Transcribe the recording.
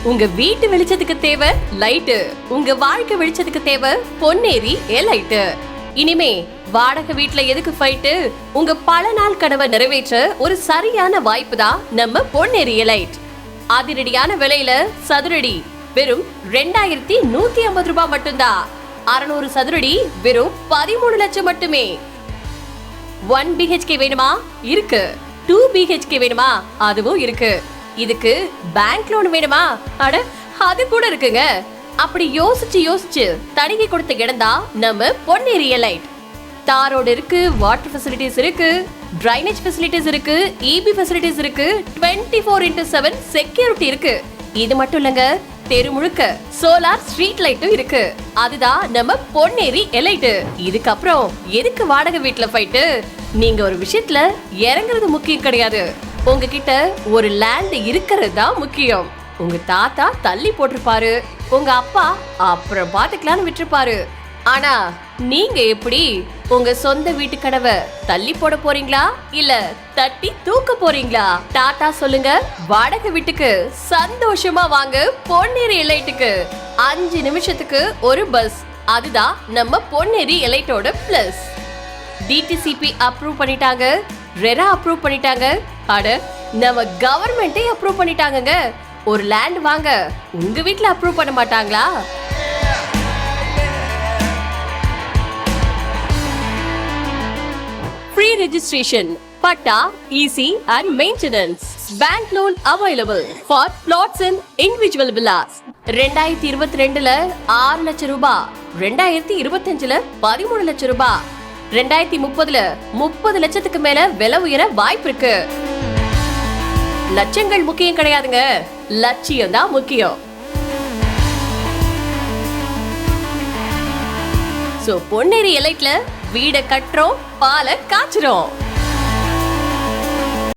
உங்க வீட்டு வெளிச்சத்துக்கு தேவை லைட்டு, உங்க வாழ்க்கை வெளிச்சத்துக்கு தேவை பொன்னேரி எலைட். இனிமே வாடகை வீட்டுல எதுக்கு ஃபைட்டு? உங்க பல நாள் கனவை நிறைவேற்ற ஒரு சரியான வாய்ப்பு தான் நம்ம பொன்னேரி எலைட். அதிரடியான விலையில சதுரடி வெறும் 2150 ரூபாய் மட்டும்தான். 600 சதுரடி வெறும் 13 லட்சம் மட்டுமே. 1 BHK வேணுமா? இருக்கு. 2 BHK வேணுமா? அதுவும் இருக்கு. இதுக்கு பேங்க் லோன் வேணுமா? அட அது கூட இருக்குங்க. அப்படி யோசிச்சு தனிக்கு கொடுத்த இடம் தான் நம்ம பொன்னேரி எலைட். தாரோடு இருக்கு, வாட்டர் ஃபெசிலிட்டிஸ் இருக்கு, டிரைனேஜ் ஃபெசிலிட்டிஸ் இருக்கு, EB ஃபெசிலிட்டிஸ் இருக்கு, 24x7 செக்யூரிட்டி இருக்கு. இது மட்டும் இல்லங்க, தெரு முழுக்க சோலார் ஸ்ட்ரீட் லைட்டும் இருக்கு. அதுதான் நம்ம பொன்னேரி எலைட். இதுக்கப்புறம் எதுக்கு வாடகை வீட்டுல ஃபைட்டு? நீங்க ஒரு விஷயத்துல இறங்குறது முக்கியம் கிடையாது. உங்ககிட்ட ஒரு லேண்ட் இருக்கிறது தான் முக்கியம். உங்க தாத்தா தள்ளி போட்டிருப்பாரு, உங்க அப்பா அப்புறம் பாத்துக்கலாம்னு விட்டுருப்பாரு. ஆனா நீங்க எப்படி உங்க சொந்த வீட்டு கனவை தள்ளி போட போறீங்களா இல்ல தட்டி தூக்க போறீங்களா? டாடா சொல்லுங்க வாடகை வீட்டுக்கு. சந்தோஷமா வாங்க பொன்னேரி எலைட்டுக்கு. 5 நிமிஷத்துக்கு ஒரு பஸ். அதுதான் நம்ம பொன்னேரி எலைட்டோட பிளஸ். DTCP அப்ரூவ் பண்ணிட்டாங்க, ரெரா அப்ரூவ் பண்ணிட்டாங்க, அட நம்ம கவர்மெண்டே அப்ரூவ் பண்ணிட்டாங்கங்க. ஒரு லேண்ட் வாங்க உங்க வீட்ல அப்ரூவ் பண்ண மாட்டாங்களா? Free registration, patta, EC and maintenance. Bank loan available for plots and individual villas. 2022ல 6 லட்சம் ரூபாய், 2025ல 13 லட்சம் ரூபாய், 2030ல 30 லட்சத்துக்கு மேல விலை உயர வாய்ப்பு இருக்கு. லட்சங்கள் முக்கியம் கிடையாதுங்க, லட்சியம் தான் முக்கியம். சோ பொன்னேரி எலைட்ல வீட கட்டுறோம், பாலை காய்ச்சுறோம்.